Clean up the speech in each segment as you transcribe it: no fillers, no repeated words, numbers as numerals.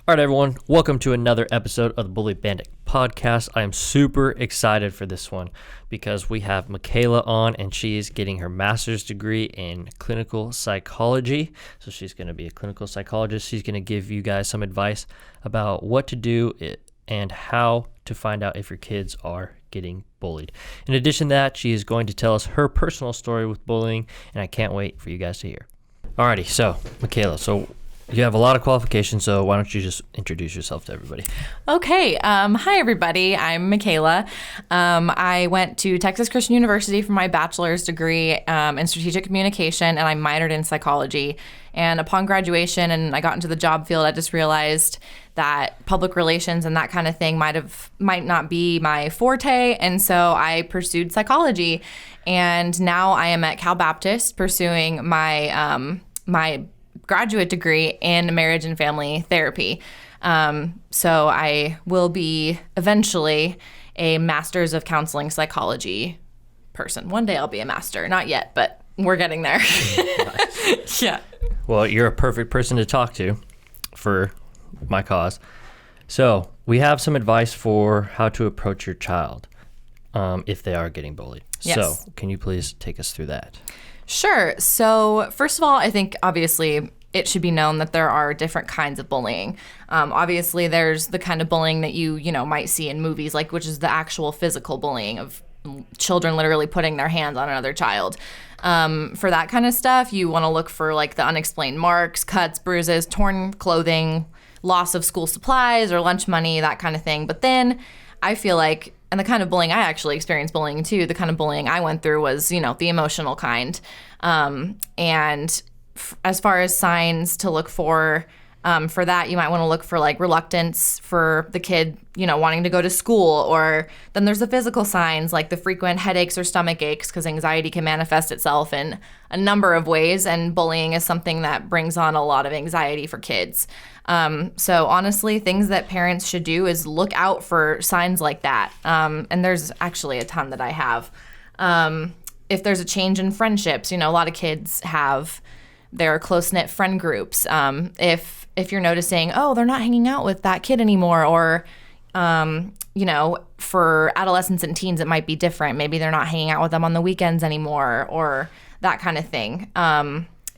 All right, everyone, welcome to another episode of the Bullied Bandit podcast. I am super excited for this one because we have Micaela on, and she is getting her master's degree in clinical psychology. So she's going to be a clinical psychologist. She's going to give you guys some advice about what to do and how to find out if your kids are getting bullied. In addition to that, she is going to tell us her personal story with bullying, and I can't wait for you guys to hear. Alrighty, so Micaela, you have a lot of qualifications, so why don't you just introduce yourself to everybody? Okay. Hi, everybody. I'm Micaela. I went to Texas Christian University for my bachelor's degree in strategic communication, and I minored in psychology. And upon graduation and I got into the job field, I just realized that public relations and that kind of thing might not be my forte. And so I pursued psychology. And now I am at Cal Baptist pursuing my graduate degree in marriage and family therapy. So I will be eventually a master's of counseling psychology person. One day I'll be a master. Not yet, but we're getting there. Nice. Yeah. Well, you're a perfect person to talk to for my cause. So we have some advice for how to approach your child if they are getting bullied. Yes. So can you please take us through that? Sure. So first of all, I think obviously it should be known that there are different kinds of bullying. Obviously, there's the kind of bullying that you might see in movies, like which is the actual physical bullying of children literally putting their hands on another child. For that kind of stuff, you want to look for like the unexplained marks, cuts, bruises, torn clothing, loss of school supplies or lunch money, that kind of thing. But then I feel like, and the kind of bullying I actually experienced bullying too, the kind of bullying I went through was, the emotional kind. And as far as signs to look for that, you might want to look for like reluctance for the kid, wanting to go to school. Or then there's the physical signs like the frequent headaches or stomach aches, because anxiety can manifest itself in a number of ways. And bullying is something that brings on a lot of anxiety for kids. So honestly, things that parents should do is look out for signs like that. And there's actually a ton that I have. If there's a change in friendships, a lot of kids have their close-knit friend groups. If you're noticing, oh, they're not hanging out with that kid anymore, or, for adolescents and teens, it might be different. Maybe they're not hanging out with them on the weekends anymore, or that kind of thing.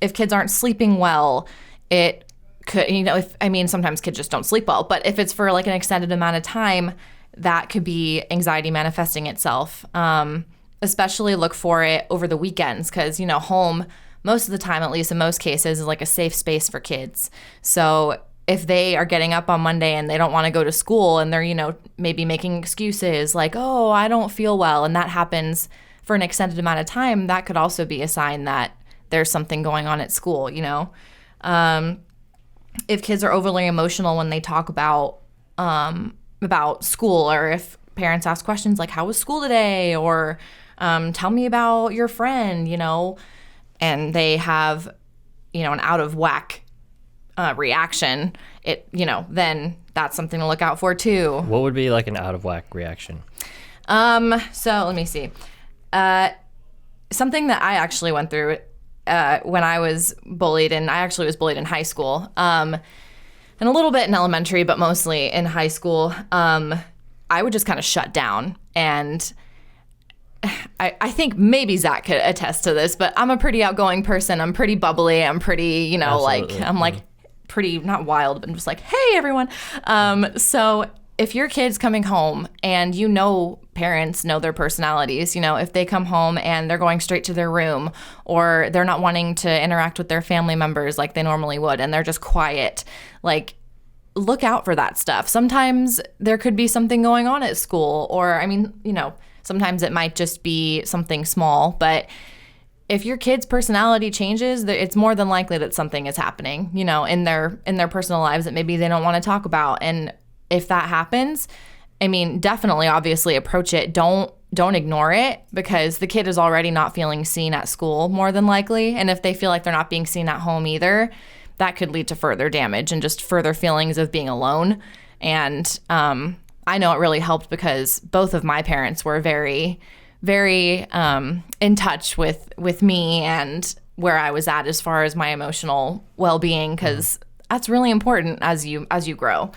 If kids aren't sleeping well, it could, sometimes kids just don't sleep well, but if it's for like an extended amount of time, that could be anxiety manifesting itself. Especially look for it over the weekends, because, home, most of the time, at least in most cases, is like a safe space for kids. So if they are getting up on Monday and they don't want to go to school and they're, maybe making excuses like, oh, I don't feel well, and that happens for an extended amount of time, that could also be a sign that there's something going on at school, If kids are overly emotional when they talk about school, or if parents ask questions like, how was school today? Or tell me about your friend, and they have, an out of whack reaction, then that's something to look out for too. What would be like an out of whack reaction? So let me see. Something that I actually went through when I was bullied, and I actually was bullied in high school, and a little bit in elementary, but mostly in high school. I would just kind of shut down, and I think maybe Zach could attest to this, but I'm a pretty outgoing person. I'm pretty bubbly. I'm pretty, I'm pretty, not wild, but I'm just like, hey, everyone. So if your kid's coming home and parents know their personalities, if they come home and they're going straight to their room, or they're not wanting to interact with their family members like they normally would, and they're just quiet, like, look out for that stuff. Sometimes there could be something going on at school, or, sometimes it might just be something small, but if your kid's personality changes, it's more than likely that something is happening, in their personal lives that maybe they don't want to talk about. And if that happens, definitely, obviously approach it. Don't ignore it, because the kid is already not feeling seen at school, more than likely. And if they feel like they're not being seen at home either, that could lead to further damage and just further feelings of being alone. And I know it really helped because both of my parents were very, very in touch with me and where I was at as far as my emotional well-being, because that's really important as you grow,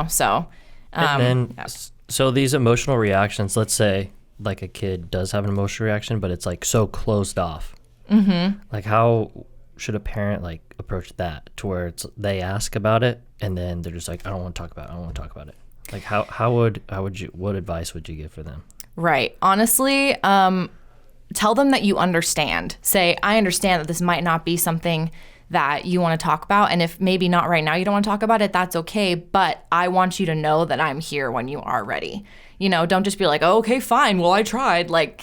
so. And then, so these emotional reactions, let's say like a kid does have an emotional reaction, but it's like so closed off. Mm-hmm. Like how should a parent like approach that to where they ask about it and then they're just like, I don't want to talk about it. Like how would you, what advice would you give for them? Right. Honestly, tell them that you understand. Say, I understand that this might not be something that you want to talk about. And if maybe not right now, you don't want to talk about it, that's okay. But I want you to know that I'm here when you are ready. Don't just be like, oh, okay, fine. Well, I tried. Like,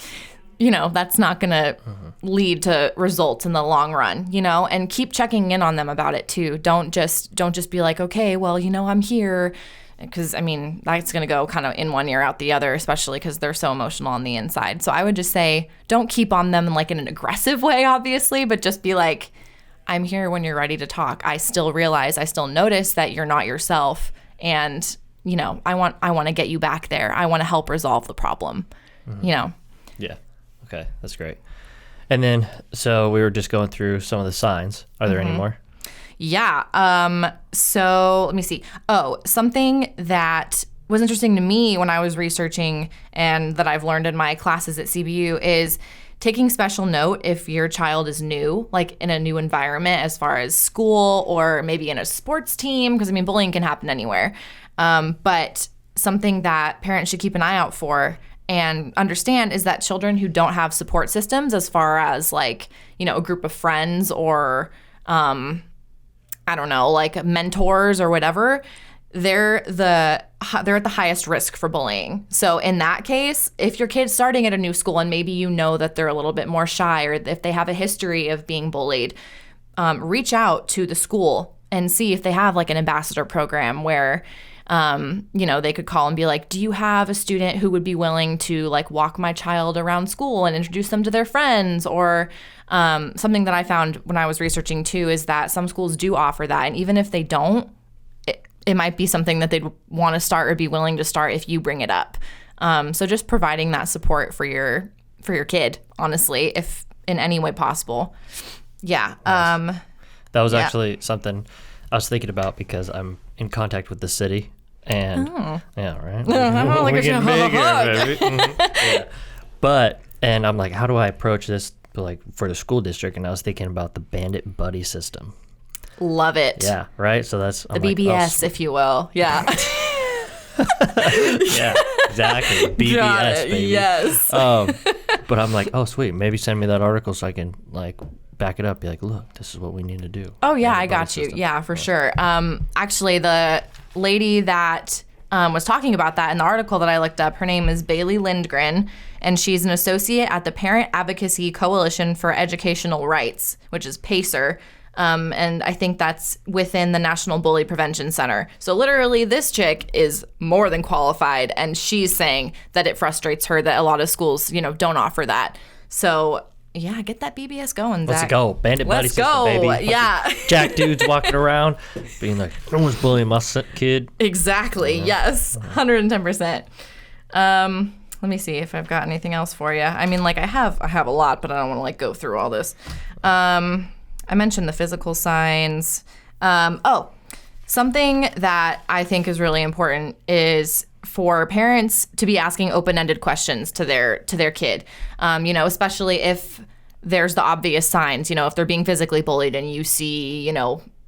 that's not going to lead to results in the long run, and keep checking in on them about it too. Don't just be like, okay, well, I'm here. Because, that's going to go kind of in one ear out the other, especially because they're so emotional on the inside. So I would just say, don't keep on them like in an aggressive way, obviously, but just be like, I'm here when you're ready to talk. I still notice that you're not yourself. And, I want to get you back there. I want to help resolve the problem, Yeah. Okay. That's great. And then, so we were just going through some of the signs. Are there any more? Yeah. So let me see. Oh, something that was interesting to me when I was researching and that I've learned in my classes at CBU is taking special note if your child is new, like in a new environment as far as school or maybe in a sports team, because bullying can happen anywhere. But something that parents should keep an eye out for and understand is that children who don't have support systems as far as like, a group of friends or, I don't know, like mentors or whatever, they're at the highest risk for bullying. So in that case, if your kid's starting at a new school and maybe that they're a little bit more shy or if they have a history of being bullied, reach out to the school and see if they have like an ambassador program where, they could call and be like, do you have a student who would be willing to like walk my child around school and introduce them to their friends? Or something that I found when I was researching too is that some schools do offer that. And even if they don't, it might be something that they'd want to start or be willing to start if you bring it up. So just providing that support for your kid, honestly, if in any way possible. Yeah. Nice. That was actually something I was thinking about because I'm in contact with the city. And yeah, right. We're getting big here, baby. Yeah. But I'm like, how do I approach this like for the school district? And I was thinking about the Bandit buddy system. Love it. Yeah, right. So that's the BBS, if you will. Yeah. Yeah, exactly. BBS, baby. Yes. But I'm like, oh, sweet. Maybe send me that article so I can like back it up. Be like, look, this is what we need to do. Oh yeah, I got you. Yeah, for sure. Actually, the lady that was talking about that in the article that I looked up, her name is Bailey Lindgren, and she's an associate at the Parent Advocacy Coalition for Educational Rights, which is PACER. And I think that's within the National Bully Prevention Center. So literally this chick is more than qualified, and she's saying that it frustrates her that a lot of schools, don't offer that. So yeah, get that BBS going, Zach. Let's go. Bandit buddy system, baby. Yeah. Jack dudes walking around being like, no one's bullying my kid. Exactly. Yes. 110%. Let me see if I've got anything else for you. I have a lot, but I don't want to go through all this. I mentioned the physical signs. Something that I think is really important is for parents to be asking open-ended questions to their kid, especially if there's the obvious signs, if they're being physically bullied and you see,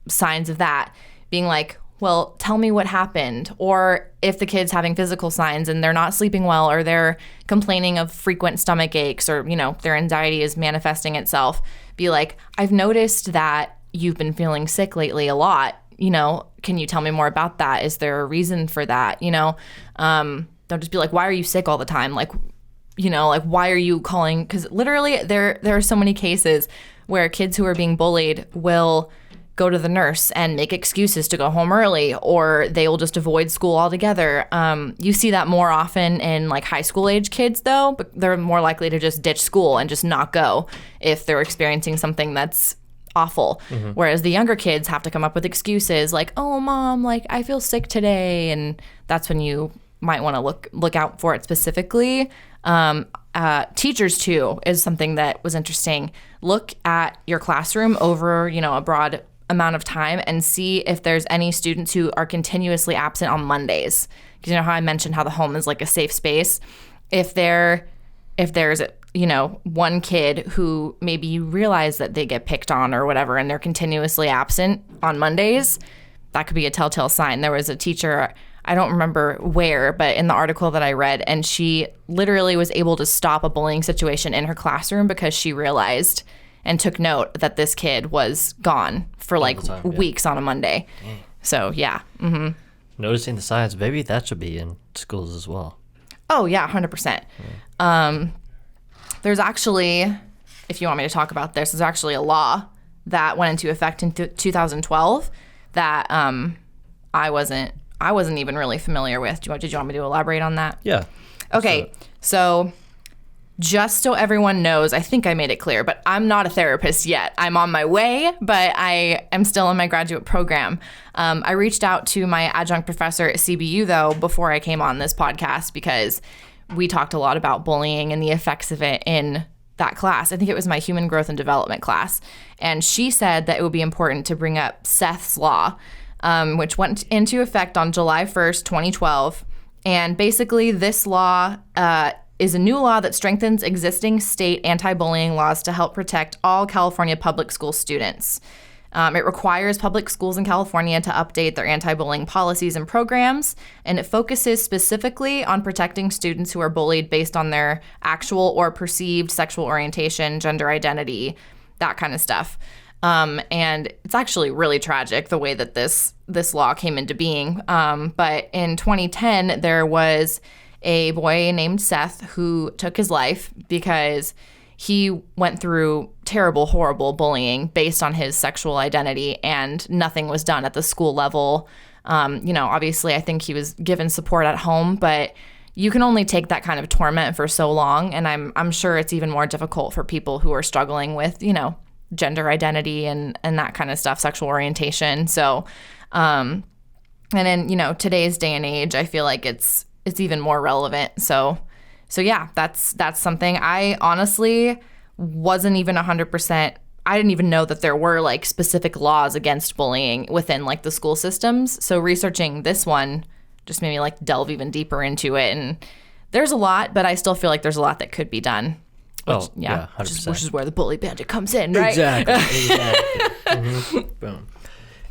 signs of that, being like, well, tell me what happened. Or if the kid's having physical signs and they're not sleeping well or they're complaining of frequent stomach aches or, their anxiety is manifesting itself, be like, I've noticed that you've been feeling sick lately a lot. Can you tell me more about that? Is there a reason for that? Don't just be like, why are you sick all the time? Why are you calling? Because literally there are so many cases where kids who are being bullied will go to the nurse and make excuses to go home early, or they will just avoid school altogether. You see that more often in high school age kids though, but they're more likely to just ditch school and just not go if they're experiencing something that's awful. Mm-hmm. Whereas the younger kids have to come up with excuses like, oh mom, I feel sick today. And that's when you might want to look out for it specifically. Teachers too is something that was interesting. Look at your classroom over, a broad amount of time and see if there's any students who are continuously absent on Mondays. Because you know how I mentioned how the home is like a safe space? If there's one kid who maybe you realize that they get picked on or whatever and they're continuously absent on Mondays, that could be a telltale sign. There was a teacher, I don't remember where, but in the article that I read, and she literally was able to stop a bullying situation in her classroom because she realized and took note that this kid was gone for like weeks on a Monday. Dang. So yeah. Mm-hmm. Noticing the signs, maybe that should be in schools as well. Oh yeah, 100%. Yeah. There's actually, if you want me to talk about this, there's actually a law that went into effect in 2012 that I wasn't even really familiar with. Did you want me to elaborate on that? Yeah. Okay, so just so everyone knows, I think I made it clear, but I'm not a therapist yet. I'm on my way, but I am still in my graduate program. I reached out to my adjunct professor at CBU, though, before I came on this podcast because we talked a lot about bullying and the effects of it in that class. I think it was my human growth and development class. And she said that it would be important to bring up Seth's Law, which went into effect on July 1st, 2012. And basically, this law is a new law that strengthens existing state anti-bullying laws to help protect all California public school students. It requires public schools in California to update their anti-bullying policies and programs, and it focuses specifically on protecting students who are bullied based on their actual or perceived sexual orientation, gender identity, that kind of stuff. And it's actually really tragic the way that this law came into being. But in 2010, there was a boy named Seth who took his life because he went through terrible, horrible bullying based on his sexual identity, and nothing was done at the school level. Obviously, I think he was given support at home, but you can only take that kind of torment for so long. And I'm sure it's even more difficult for people who are struggling with, gender identity and that kind of stuff, sexual orientation. So, and in, today's day and age, I feel like it's even more relevant. So yeah, that's something. I honestly wasn't even 100%. I didn't even know that there were like specific laws against bullying within like the school systems. So researching this one just made me like delve even deeper into it. And there's a lot, but I still feel like there's a lot that could be done. Yeah, 100%. Which is where the bully bandit comes in, right? Exactly. Mm-hmm. Boom.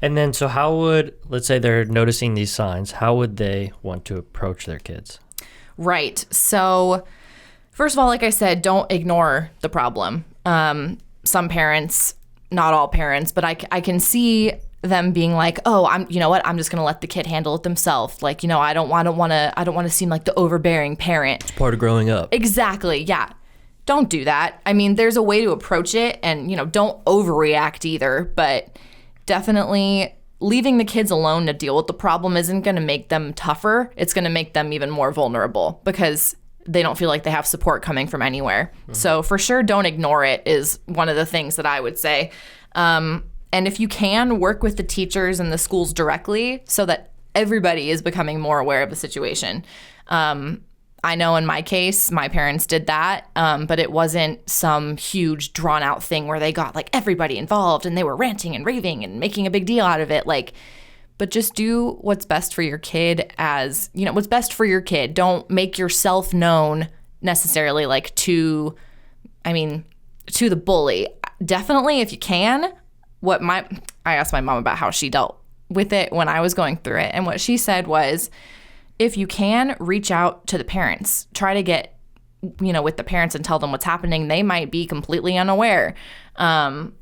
And then, so how would, let's say they're noticing these signs, how would they want to approach their kids? Right. So first of all, like I said, don't ignore the problem. Some parents, not all parents, but I can see them being like, oh, I'm just going to let the kid handle it themselves. Like, I don't want to seem like the overbearing parent. It's part of growing up. Exactly. Yeah. Don't do that. I mean, there's a way to approach it, and, don't overreact either, but definitely leaving the kids alone to deal with the problem isn't going to make them tougher. It's going to make them even more vulnerable because they don't feel like they have support coming from anywhere. Mm-hmm. So for sure, don't ignore it is one of the things that I would say. And if you can, work with the teachers and the schools directly so that everybody is becoming more aware of the situation. I know in my case, my parents did that, but it wasn't some huge drawn out thing where they got like everybody involved and they were ranting and raving and making a big deal out of it. But just do what's best for your kid what's best for your kid. Don't make yourself known necessarily to the bully. Definitely, if you can, I asked my mom about how she dealt with it when I was going through it. And what she said was, if you can, reach out to the parents. Try to get, with the parents and tell them what's happening. They might be completely unaware. And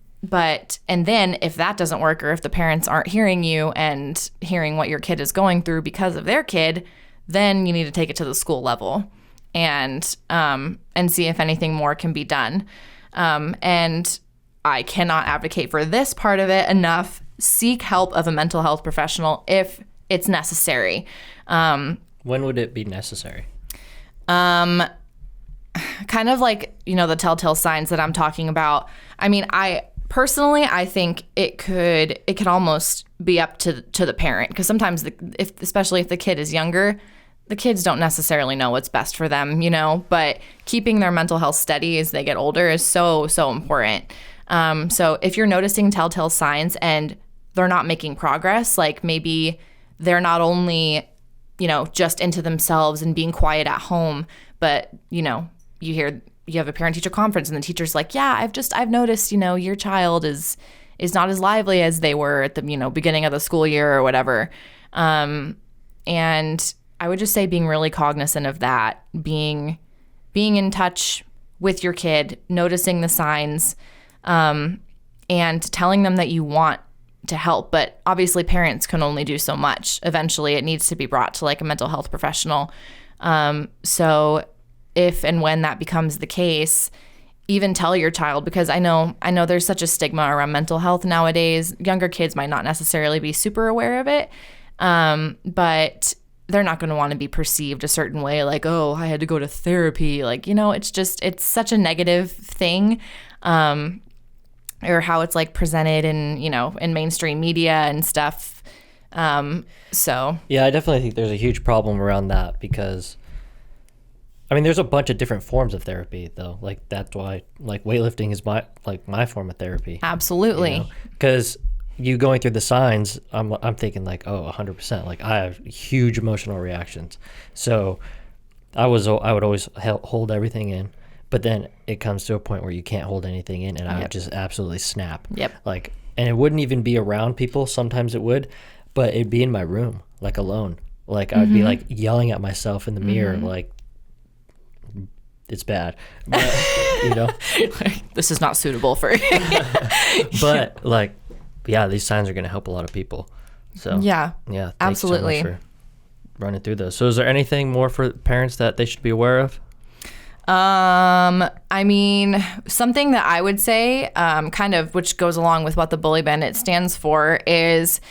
then if that doesn't work, or if the parents aren't hearing you and hearing what your kid is going through because of their kid, then you need to take it to the school level and see if anything more can be done. And I cannot advocate for this part of it enough. Seek help of a mental health professional if it's necessary. When would it be necessary? Kind of like, the telltale signs that I'm talking about. I mean, I think it could almost be up to the parent, because sometimes especially if the kid is younger, the kids don't necessarily know what's best for them, but keeping their mental health steady as they get older is so, so important. So if you're noticing telltale signs and they're not making progress. Like maybe they're not only, just into themselves and being quiet at home, but, you have a parent-teacher conference and the teacher's like, yeah, I've noticed, your child is not as lively as they were at the, beginning of the school year or whatever. And I would just say being really cognizant of that, being in touch with your kid, noticing the signs, and telling them that you want to help. But obviously parents can only do so much. Eventually it needs to be brought to like a mental health professional. So if and when that becomes the case, even tell your child, because I know there's such a stigma around mental health nowadays. Younger kids might not necessarily be super aware of it, but they're not going to want to be perceived a certain way, like, oh, I had to go to therapy. Like, it's such a negative thing, or how it's like presented in mainstream media and stuff. So yeah, I definitely think there's a huge problem around that, because there's a bunch of different forms of therapy though. Like that's why like weightlifting is my form of therapy. Absolutely. Because you going through the signs, I'm thinking like, oh, 100%. Like I have huge emotional reactions. So I would always hold everything in, but then it comes to a point where you can't hold anything in, and I would just absolutely snap. Yep. Like, and it wouldn't even be around people. Sometimes it would, but it'd be in my room, like alone. Like I'd be like yelling at myself in the mirror, like, it's bad, but this is not suitable for but like, yeah, these signs are going to help a lot of people. So yeah, thanks absolutely so much for running through those. So is there anything more for parents that they should be aware of? Something that I would say, kind of, which goes along with what the Bully Bandit stands for, is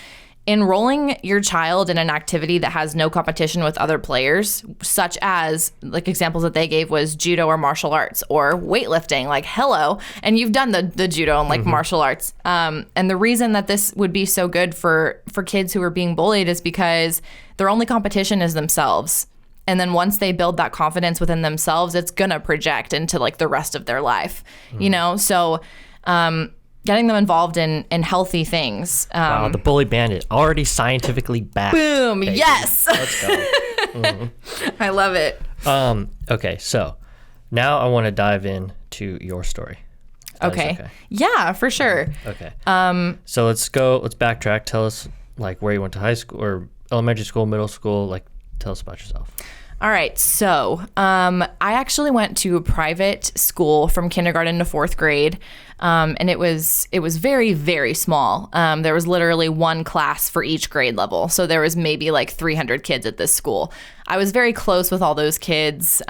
enrolling your child in an activity that has no competition with other players, such as, like, examples that they gave was judo or martial arts or weightlifting, like, hello. And you've done the judo and like martial arts. And the reason that this would be so good for kids who are being bullied is because their only competition is themselves. And then once they build that confidence within themselves, it's going to project into like the rest of their life, So, getting them involved in healthy things. Wow, the Bully Bandit, already scientifically backed. Boom, baby. yes. Let's go. I love it. Okay, so now I want to dive into your story. Okay. Yeah, for sure. Okay. So let's backtrack. Tell us like where you went to high school or elementary school, middle school, like tell us about yourself. All right. So I actually went to a private school from kindergarten to fourth grade. And it was very, very small. There was literally one class for each grade level. So there was maybe like 300 kids at this school. I was very close with all those kids,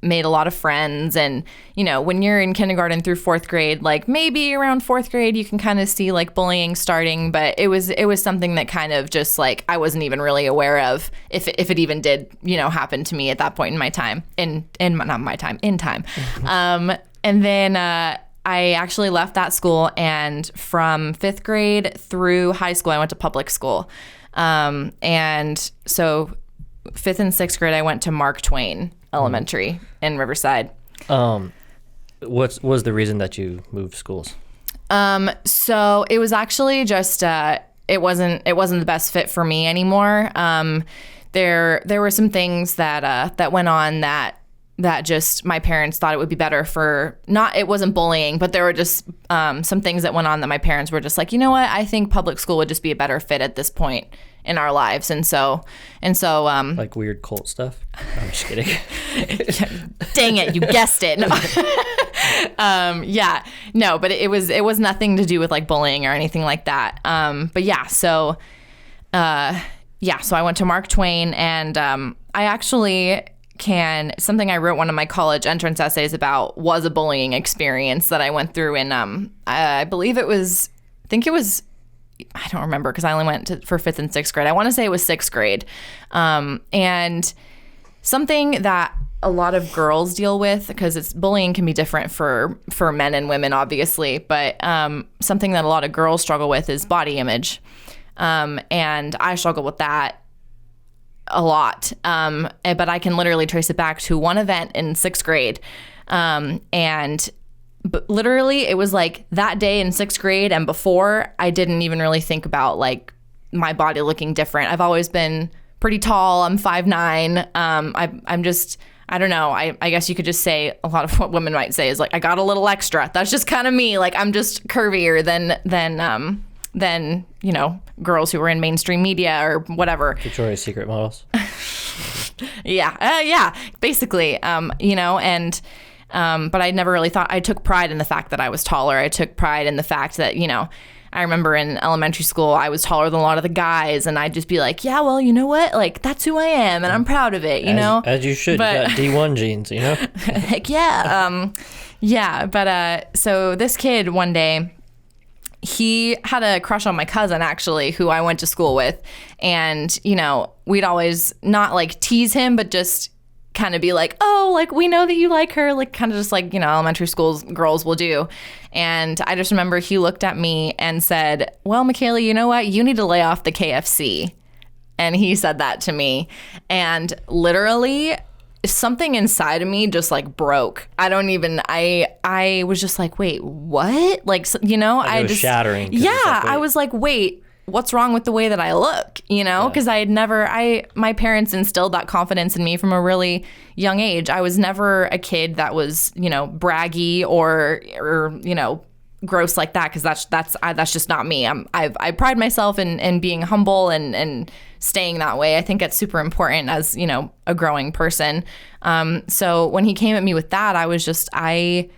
made a lot of friends. And, when you're in kindergarten through fourth grade, like maybe around fourth grade, you can kind of see like bullying starting. But it was something that kind of just like I wasn't even really aware of if it even did, happen to me at that point in my time, in time. And then I actually left that school, and from fifth grade through high school, I went to public school. And so fifth and sixth grade, I went to Mark Twain Elementary in Riverside. What was the reason that you moved schools? So it was actually just, it wasn't the best fit for me anymore. There were some things that went on that just my parents thought it would be better for, it wasn't bullying, but there were just some things that went on that my parents were just like, you know what, I think public school would just be a better fit at this point in our lives. And so like weird cult stuff. I'm just kidding. Dang it, you guessed it. No. No, but it was nothing to do with like bullying or anything like that. So I went to Mark Twain, and I actually something I wrote one of my college entrance essays about was a bullying experience that I went through in, I don't remember because I only went for fifth and sixth grade. I want to say it was sixth grade. And something that a lot of girls deal with, because bullying can be different for men and women, obviously, but something that a lot of girls struggle with is body image. And I struggle with that a lot. But I can literally trace it back to one event in sixth grade. And but literally it was like that day in 6th grade and before, I didn't even really think about like my body looking different. I've always been pretty tall. I'm 5'9". I'm just, I don't know. I guess you could just say a lot of what women might say is like, I got a little extra. That's just kind of me. Like I'm just curvier than you know, girls who were in mainstream media or whatever. Victoria's Secret models. Yeah, basically. You know, and but I never really thought, I took pride in the fact that I was taller. I took pride in the fact that, you know, I remember in elementary school, I was taller than a lot of the guys, and I'd just be like, yeah, well, you know what? Like, that's who I am, and I'm proud of it, you know? As you should. But, you got D1 genes, you know? Heck yeah. So this kid one day, he had a crush on my cousin, actually, who I went to school with. And, you know, we'd always not, like, tease him, but just kind of be like, oh, like, we know that you like her, like, kind of just like, you know, elementary school girls will do. And I just remember he looked at me and said, well, Micaela, you know what? You need to lay off the KFC. And he said that to me. And literally something inside of me just like broke. I was just like, wait, what? Like, you know, like it was shattering. Yeah. Like, I was like, wait, what's wrong with the way that I look, you know? Because my parents instilled that confidence in me from a really young age. I was never a kid that was, you know, braggy or you know, gross like that, because that's just not me. I pride myself in being humble and staying that way. I think it's super important as, you know, a growing person. So when he came at me with that, I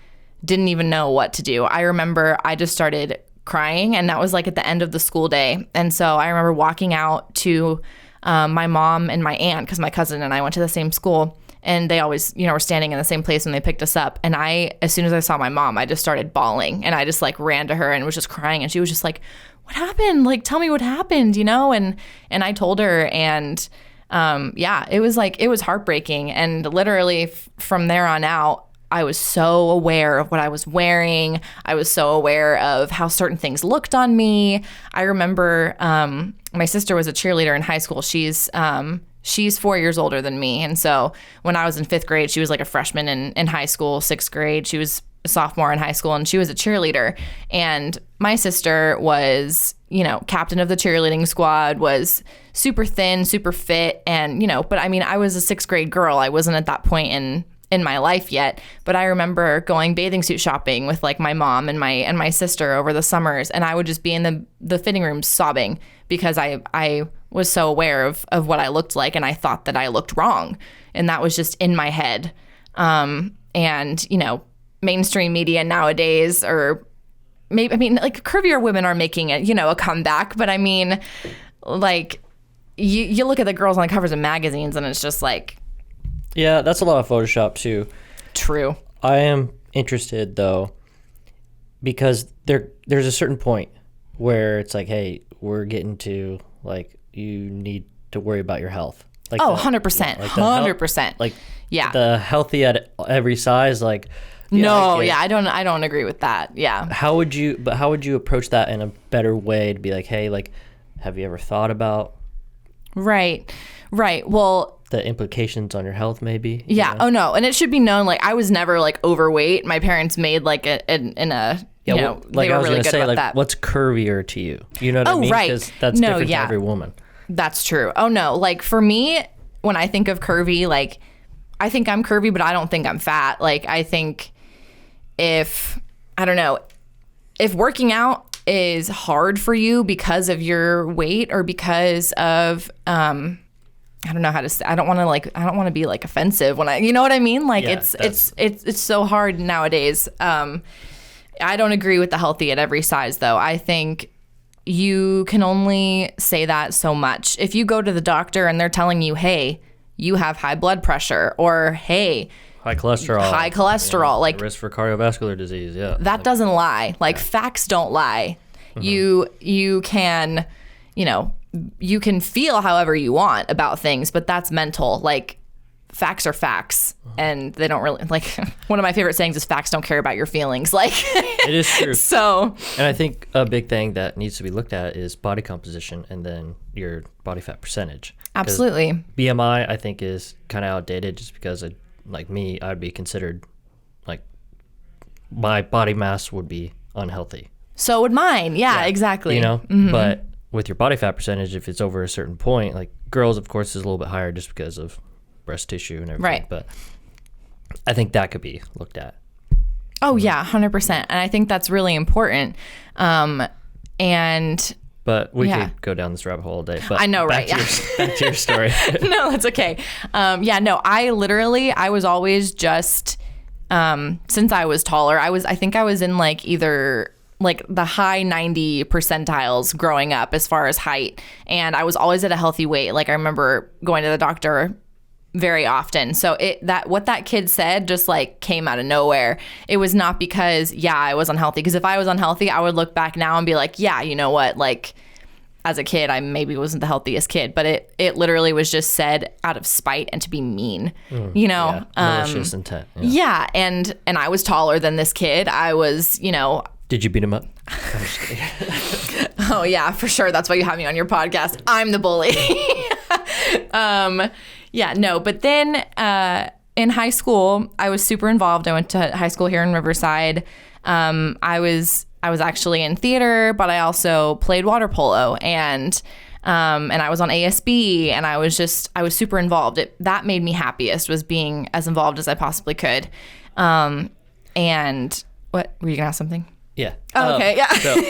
didn't even know what to do. I remember I just started crying, and that was like at the end of the school day. And so I remember walking out to my mom and my aunt, because my cousin and I went to the same school, and they always, you know, were standing in the same place when they picked us up. And as soon as I saw my mom, I just started bawling, and I just like ran to her and was just crying, and she was just like, what happened? Like, tell me what happened, you know? And I told her, and it was heartbreaking. And literally from there on out, I was so aware of what I was wearing. I was so aware of how certain things looked on me. I remember my sister was a cheerleader in high school. She's 4 years older than me. And so when I was in 5th grade, she was like a freshman in high school. 6th grade, she was a sophomore in high school, and she was a cheerleader. And my sister was, you know, captain of the cheerleading squad, was super thin, super fit. And, you know, but I mean, I was a 6th grade girl. I wasn't at that point in my life yet, but I remember going bathing suit shopping with like my mom and my sister over the summers, and I would just be in the fitting room sobbing because I was so aware of what I looked like, and I thought that I looked wrong, and that was just in my head. And you know, mainstream media nowadays, or maybe, I mean, like curvier women are making it, you know, a comeback, but I mean, like you look at the girls on the covers of magazines, and it's just like, yeah, that's a lot of Photoshop too. True. I am interested though, because there's a certain point where it's like, hey, we're getting to like, you need to worry about your health. Like 100%. Like 100%. Like, yeah, the healthy at every size, like, I don't agree with that. Yeah. How would you approach that in a better way to be like, hey, like, have you ever thought about right. Well, the implications on your health, maybe? Yeah. You know? Oh no. And it should be known, like, I was never like overweight. My parents made like like they were really good about that. What's curvier to you? You know what I mean? Right. Because that's different to every woman. That's true. Oh no. Like for me, when I think of curvy, like I think I'm curvy, but I don't think I'm fat. Like I think if working out is hard for you because of your weight or because of I don't know how to say, I don't want to be like offensive when you know what I mean? Like it's so hard nowadays. I don't agree with the healthy at every size though. I think you can only say that so much. If you go to the doctor and they're telling you, hey, you have high blood pressure, or hey, high cholesterol, yeah, like risk for cardiovascular disease. Yeah. That doesn't lie. Like facts don't lie. Mm-hmm. You can, you can feel however you want about things, but that's mental. Like facts are facts, and they don't really, like, one of my favorite sayings is facts don't care about your feelings. Like it is true. So, and I think a big thing that needs to be looked at is body composition and then your body fat percentage. Absolutely. BMI I think is kind of outdated just because like me, I'd be considered like my body mass would be unhealthy. So would mine. Yeah, exactly. You know, but with your body fat percentage, if it's over a certain point, like girls, of course, is a little bit higher just because of breast tissue and everything. Right. But I think that could be looked at. Oh, yeah, 100%. And I think that's really important. But we could go down this rabbit hole all day. But I know, right? Back to your story. No, that's okay. I was always just, since I was taller, I think I was in like either like the high 90 percentiles growing up as far as height. And I was always at a healthy weight. Like I remember going to the doctor very often. So what that kid said just like came out of nowhere. It was not because, I was unhealthy. Because if I was unhealthy, I would look back now and be like, yeah, you know what? Like as a kid, I maybe wasn't the healthiest kid, but it literally was just said out of spite and to be mean, you know? Malicious intent. Yeah. And I was taller than this kid. I was, Did you beat him up? I'm just kidding. Oh yeah, for sure. That's why you have me on your podcast. I'm the bully. But then in high school, I was super involved. I went to high school here in Riverside. I was actually in theater, but I also played water polo and I was on ASB and I was super involved. That made me happiest, was being as involved as I possibly could. And what were you gonna ask something? Yeah. Oh, okay. Yeah. So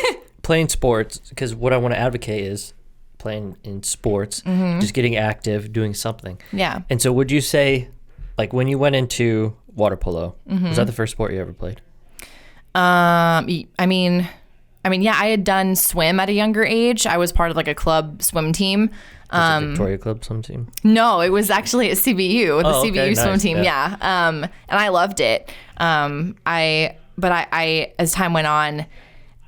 playing sports, because what I want to advocate is playing in sports, just getting active, doing something. Yeah. And so would you say, like when you went into water polo, was that the first sport you ever played? I mean, I had done swim at a younger age. I was part of like a club swim team. Was it Victoria Club swim team? No, it was actually at CBU, the CBU swim nice. team. Yeah. And I loved it. I as time went on,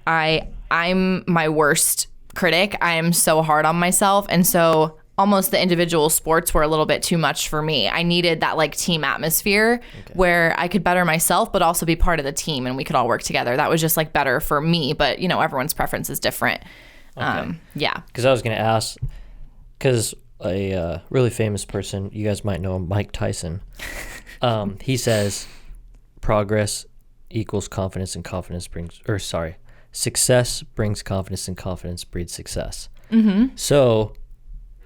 I'm my worst critic. I am so hard on myself. And so almost the individual sports were a little bit too much for me. I needed that like team atmosphere where I could better myself, but also be part of the team and we could all work together. That was just like better for me, but everyone's preference is different. Okay. Because I was going to ask, because a really famous person, you guys might know him, Mike Tyson, he says progress equals confidence and success brings confidence and confidence breeds success. So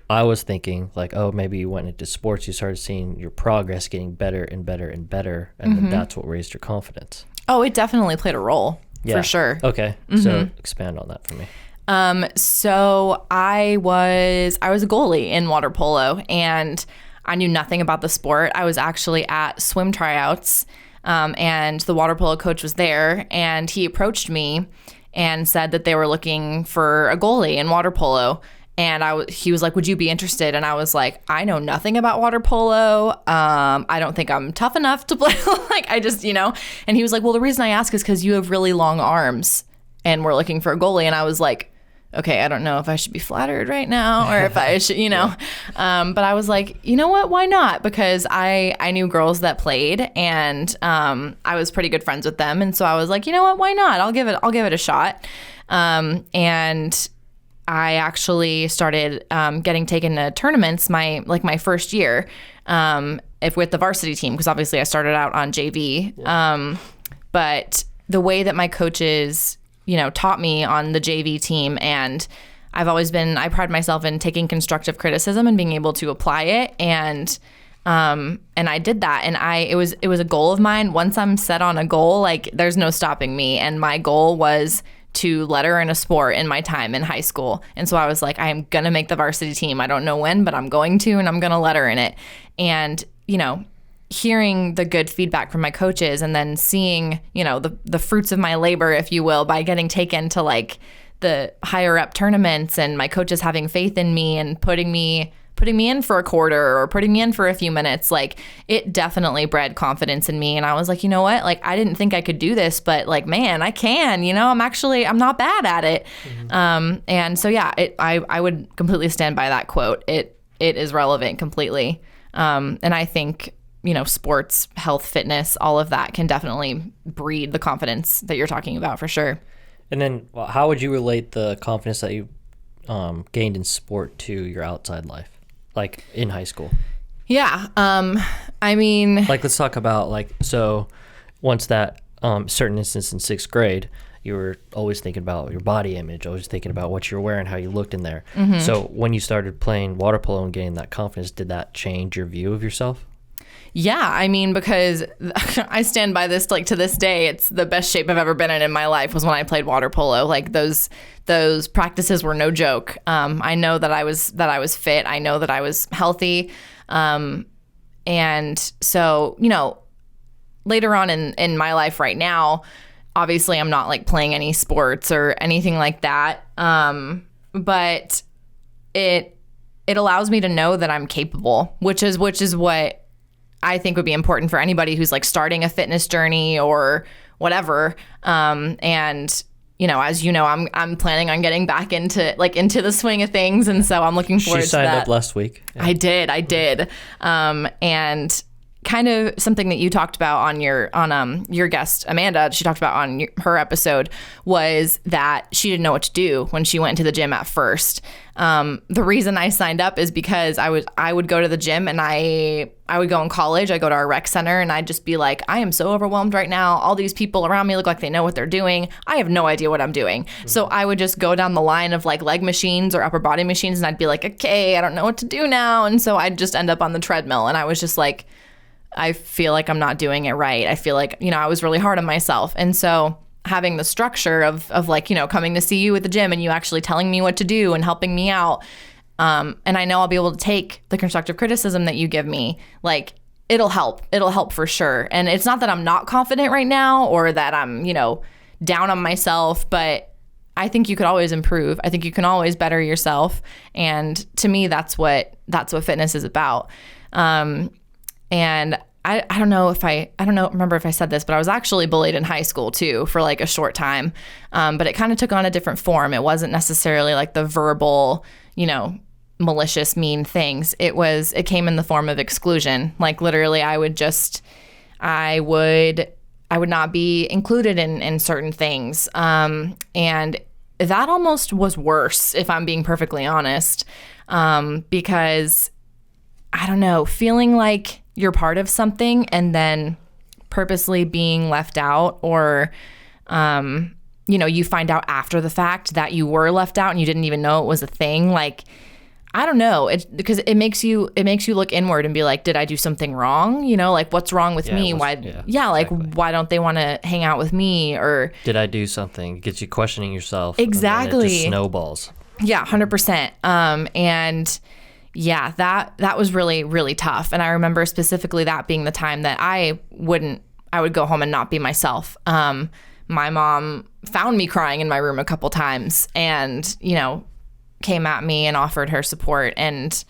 I was thinking like, oh, maybe you went into sports, you started seeing your progress getting better and better and better, and then that's what raised your confidence. Oh, it definitely played a role for sure. Okay. So expand on that for me. So I was a goalie in water polo and I knew nothing about the sport. I was actually at swim tryouts, and the water polo coach was there and he approached me and said that they were looking for a goalie in water polo. And he was like, would you be interested? And I was like, I know nothing about water polo. I don't think I'm tough enough to play. Like, I just, and he was like, well, the reason I ask is because you have really long arms and we're looking for a goalie. And I was like, okay, I don't know if I should be flattered right now or if I should, but I was like, you know what, why not? Because I knew girls that played and I was pretty good friends with them. And so I was like, you know what, why not? I'll give it a shot. And I actually started getting taken to tournaments my first year with the varsity team, because obviously I started out on JV. Yeah. But the way that my coaches taught me on the JV team, and I pride myself in taking constructive criticism and being able to apply it. And I did that. And it was a goal of mine. Once I'm set on a goal, like there's no stopping me. And my goal was to letter in a sport in my time in high school. And so I was like, I am going to make the varsity team. I don't know when, but I'm going to, and I'm going to letter in it. And, hearing the good feedback from my coaches and then seeing, the fruits of my labor, if you will, by getting taken to like the higher up tournaments and my coaches having faith in me and putting me in for a quarter or putting me in for a few minutes, like it definitely bred confidence in me. And I was like, you know what, like I didn't think I could do this, but like, man, I can, I'm not bad at it. And so, yeah, I would completely stand by that quote. It is relevant completely. And I think, sports, health, fitness, all of that can definitely breed the confidence that you're talking about for sure. And then how would you relate the confidence that you gained in sport to your outside life, like in high school? Yeah. I mean, like, let's talk about so once that certain instance in 6th grade, you were always thinking about your body image, always thinking about what you were wearing, how you looked in there. So when you started playing water polo and gaining that confidence, did that change your view of yourself? Yeah, I mean, because I stand by this, like, to this day, it's the best shape I've ever been in my life was when I played water polo. Like, those practices were no joke. I know that I was fit. I know that I was healthy. And so, you know, later on in my life right now, obviously I'm not like playing any sports or anything like that. But it allows me to know that I'm capable, which is what I think would be important for anybody who's like starting a fitness journey or whatever. And you know, as you know, I'm planning on getting back into the swing of things, and so I'm looking forward to that. She signed up last week. Yeah. I did. And kind of something that you talked about on your guest Amanda, she talked about on her episode, was that she didn't know what to do when she went into the gym at first. The reason I signed up is because I would go to the gym, and I would go in college. I go to our rec center, and I'd just be like, I am so overwhelmed right now. All these people around me look like they know what they're doing. I have no idea what I'm doing. So I would just go down the line of like leg machines or upper body machines, and I'd be like, okay, I don't know what to do now. And so I'd just end up on the treadmill, and I was just like, I feel like I'm not doing it right. I feel like, you know, I was really hard on myself. And so having the structure of like, you know, coming to see you at the gym and you actually telling me what to do and helping me out. And I know I'll be able to take the constructive criticism that you give me. Like, it'll help. It'll help for sure. And it's not that I'm not confident right now or that I'm, you know, down on myself, but I think you could always improve. I think you can always better yourself. And to me, that's what fitness is about. And I don't know if remember if I said this, but I was actually bullied in high school too for like a short time. But it kind of took on a different form. It wasn't necessarily like the verbal, you know, malicious, mean things. It came in the form of exclusion. Like literally I would not be included in certain things. And that almost was worse, if I'm being perfectly honest. Because I don't know, feeling like you're part of something and then purposely being left out, or, you know, you find out after the fact that you were left out and you didn't even know it was a thing. Like, I don't know, because it makes you look inward and be like, did I do something wrong? You know, like, what's wrong with me? Exactly. Why don't they want to hang out with me? Or did I do something? It gets you questioning yourself. Exactly. And then it just snowballs. Yeah, 100%. And yeah, that was really, really tough. And I remember specifically that being the time that I would go home and not be myself. My mom found me crying in my room a couple times and, you know, came at me and offered her support. And,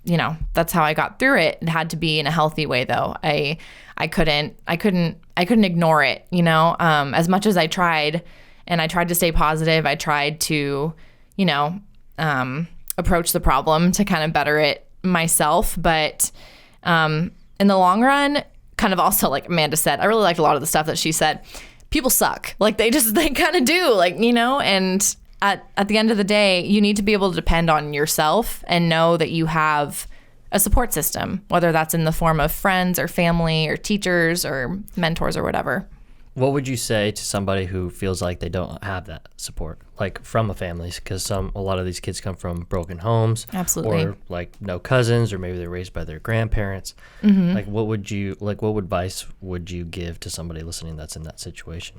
you know, that's how I got through it. It had to be in a healthy way though. I couldn't ignore it, you know, as much as I tried, and I tried to stay positive. I tried to, you know, approach the problem to kind of better it myself. But in the long run, kind of also like Amanda said, I really liked a lot of the stuff that she said. People suck. Like they kind of do, like, you know, and at the end of the day, you need to be able to depend on yourself and know that you have a support system, whether that's in the form of friends or family or teachers or mentors or whatever. What would you say to somebody who feels like they don't have that support, like from a family? Because a lot of these kids come from broken homes. Absolutely. Or like no cousins, or maybe they're raised by their grandparents. Mm-hmm. Like what advice would you give to somebody listening that's in that situation?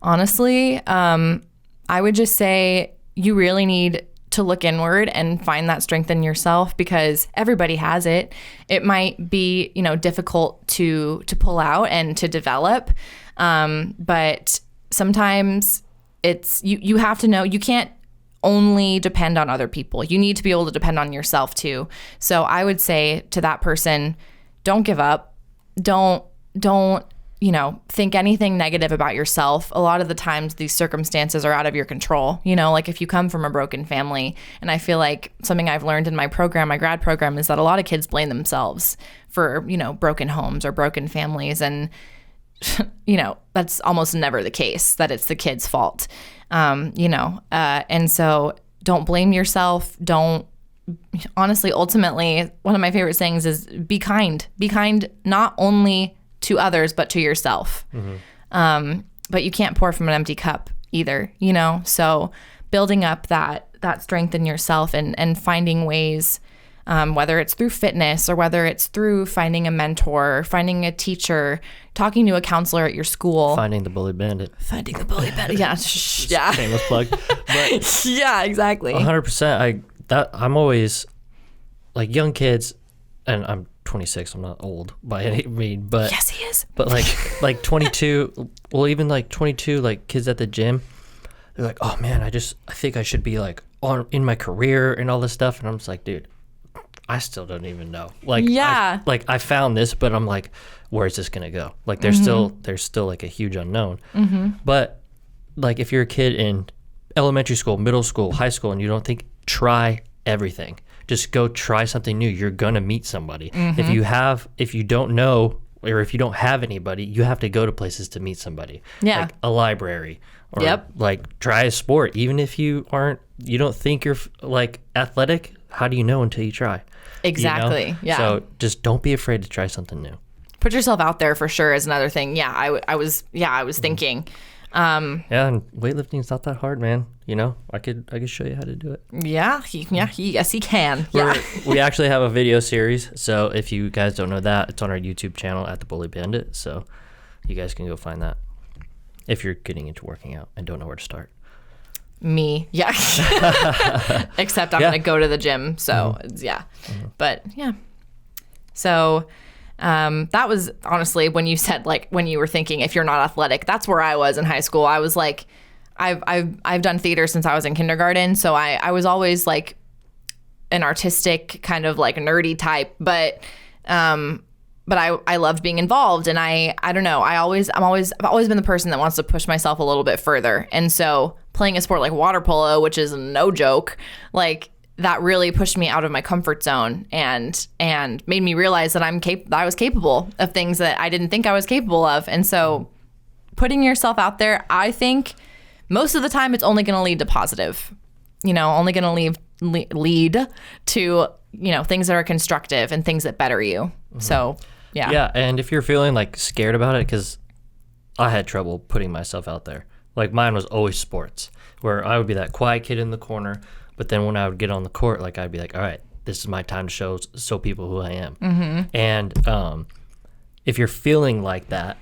Honestly, I would just say you really need to look inward and find that strength in yourself, because everybody has it. It might be, you know, difficult to pull out and to develop. But sometimes you have to know you can't only depend on other people. You need to be able to depend on yourself too. So I would say to that person, don't give up. Don't, you know, think anything negative about yourself. A lot of the times these circumstances are out of your control. You know, like if you come from a broken family, and I feel like something I've learned in my program, my grad program, is that a lot of kids blame themselves for, you know, broken homes or broken families. And, you know, that's almost never the case, that it's the kid's fault. You know, and so don't blame yourself. Honestly, ultimately, one of my favorite sayings is be kind. Be kind not only to others, but to yourself. But you can't pour from an empty cup either, So building up that strength in yourself and finding ways, whether it's through fitness or whether it's through finding a mentor, finding a teacher, talking to a counselor at your school. Finding the bullied bandit. Yeah. Yeah. Shameless plug. But yeah, exactly. 100%. I'm always like young kids, and I'm 26. I'm not old by any means, but yes, he is. But like 22, well, even like 22, like kids at the gym, they're like, oh man, I think I should be like in my career and all this stuff, and I'm just like, dude, I still don't even know. Like, yeah, I found this, but I'm like, where's this gonna go? Like, there's still like a huge unknown. But like, if you're a kid in elementary school, middle school, high school, and you don't think, try everything. Just go try something new. You're gonna meet somebody. If you don't know, or if you don't have anybody, you have to go to places to meet somebody. Yeah. Like a library. Or like try a sport. Even if you don't think you're like athletic, how do you know until you try? Exactly. Yeah. So just don't be afraid to try something new. Put yourself out there for sure is another thing. Yeah. I was thinking. Yeah, and weightlifting is not that hard, man. I could show you how to do it. Yeah, yes, he can. Yeah. We actually have a video series, so if you guys don't know that, it's on our YouTube channel at the Bullied Bandit. So you guys can go find that if you're getting into working out and don't know where to start. Me, yeah. Except I'm gonna go to the gym, so But yeah, so. That was honestly when you said, like, when you were thinking if you're not athletic, that's where I was in high school. I was like, I've done theater since I was in kindergarten, so I was always like an artistic kind of like nerdy type, but I loved being involved, and I don't know, I've always been the person that wants to push myself a little bit further, and so playing a sport like water polo, which is no joke, like, that really pushed me out of my comfort zone and made me realize that I was capable of things that I didn't think I was capable of. And so putting yourself out there, I think most of the time it's only going to lead to positive, only going to lead to, things that are constructive and things that better you. So, yeah. Yeah. And if you're feeling like scared about it, because I had trouble putting myself out there. Like, mine was always sports, where I would be that quiet kid in the corner. But then when I would get on the court, like, I'd be like, all right, this is my time to show people who I am. And if you're feeling like that,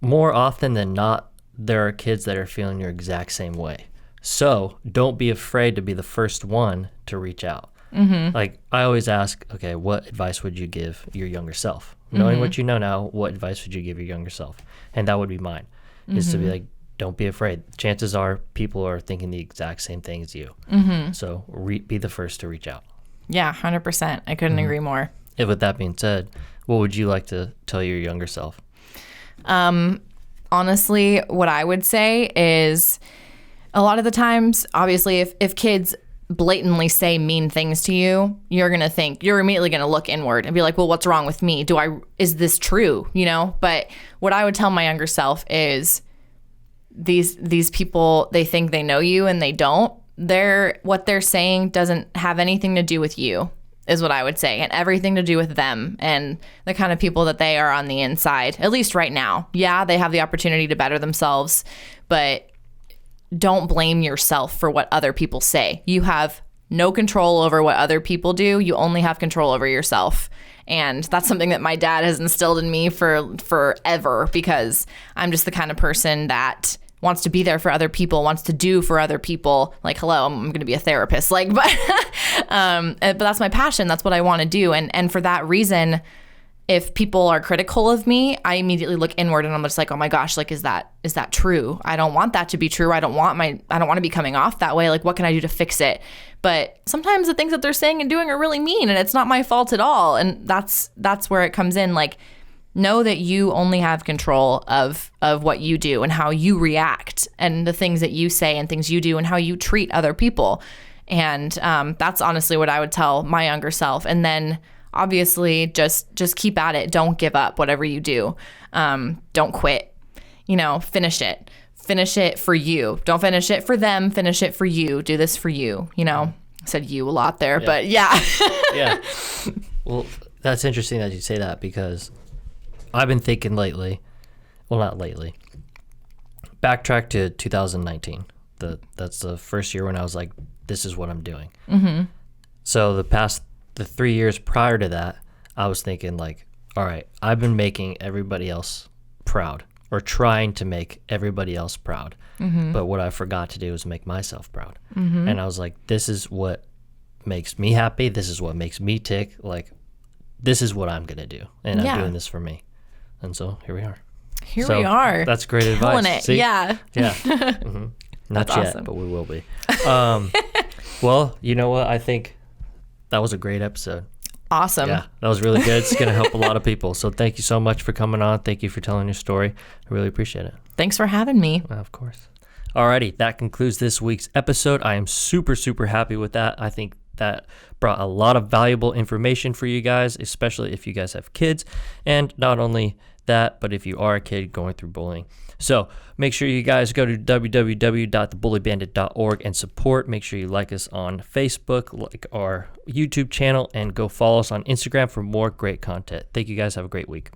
more often than not, there are kids that are feeling your exact same way. So don't be afraid to be the first one to reach out. Like, I always ask, okay, what advice would you give your younger self? Knowing what you know now, what advice would you give your younger self? And that would be mine, is to be like, don't be afraid. Chances are people are thinking the exact same thing as you. So be the first to reach out. Yeah, 100%. I couldn't agree more. And with that being said, what would you like to tell your younger self? Honestly, what I would say is a lot of the times, obviously, if kids blatantly say mean things to you, you're immediately going to look inward and be like, well, what's wrong with me? Is this true? But what I would tell my younger self is, these people, they think they know you and they don't. What they're saying doesn't have anything to do with you, is what I would say, and everything to do with them and the kind of people that they are on the inside, at least right now. Yeah, they have the opportunity to better themselves, but don't blame yourself for what other people say. You have no control over what other people do. You only have control over yourself. And that's something that my dad has instilled in me for forever, because I'm just the kind of person that wants to be there for other people, wants to do for other people. Like, hello, I'm going to be a therapist. Like, but that's my passion. That's what I want to do. And for that reason, if people are critical of me, I immediately look inward and I'm just like, oh my gosh, like, is that true? I don't want that to be true. I don't want to be coming off that way. Like, what can I do to fix it? But sometimes the things that they're saying and doing are really mean, and it's not my fault at all. And that's where it comes in. Like, know that you only have control of what you do and how you react and the things that you say and things you do and how you treat other people. And that's honestly what I would tell my younger self. And then obviously just keep at it. Don't give up, whatever you do. Don't quit, finish it. Finish it for you. Don't finish it for them. Finish it for you. Do this for you. I said you a lot there, but yeah. Yeah. Well, that's interesting that you say that, because I've been thinking lately, well, not lately, backtrack to 2019. That's the first year when I was like, this is what I'm doing. Mm-hmm. So the 3 years prior to that, I was thinking like, all right, I've been making everybody else proud or trying to make everybody else proud. Mm-hmm. But what I forgot to do was make myself proud. Mm-hmm. And I was like, this is what makes me happy. This is what makes me tick. Like, this is what I'm going to do. And I'm doing this for me. And so here we are. Here we are. That's great advice. Killing it. See? Yeah. Yeah. Mm-hmm. Not That's yet, awesome. but we will be. Well, you know what? I think that was a great episode. Awesome. Yeah, that was really good. It's going to help a lot of people. So thank you so much for coming on. Thank you for telling your story. I really appreciate it. Thanks for having me. Of course. Alrighty, that concludes this week's episode. I am super, super happy with that. I think that brought a lot of valuable information for you guys, especially if you guys have kids. And not only that, but if you are a kid going through bullying. So make sure you guys go to www.thebulliedbandit.org and support. Make sure you like us on Facebook, like our YouTube channel, and go follow us on Instagram for more great content. Thank you guys. Have a great week.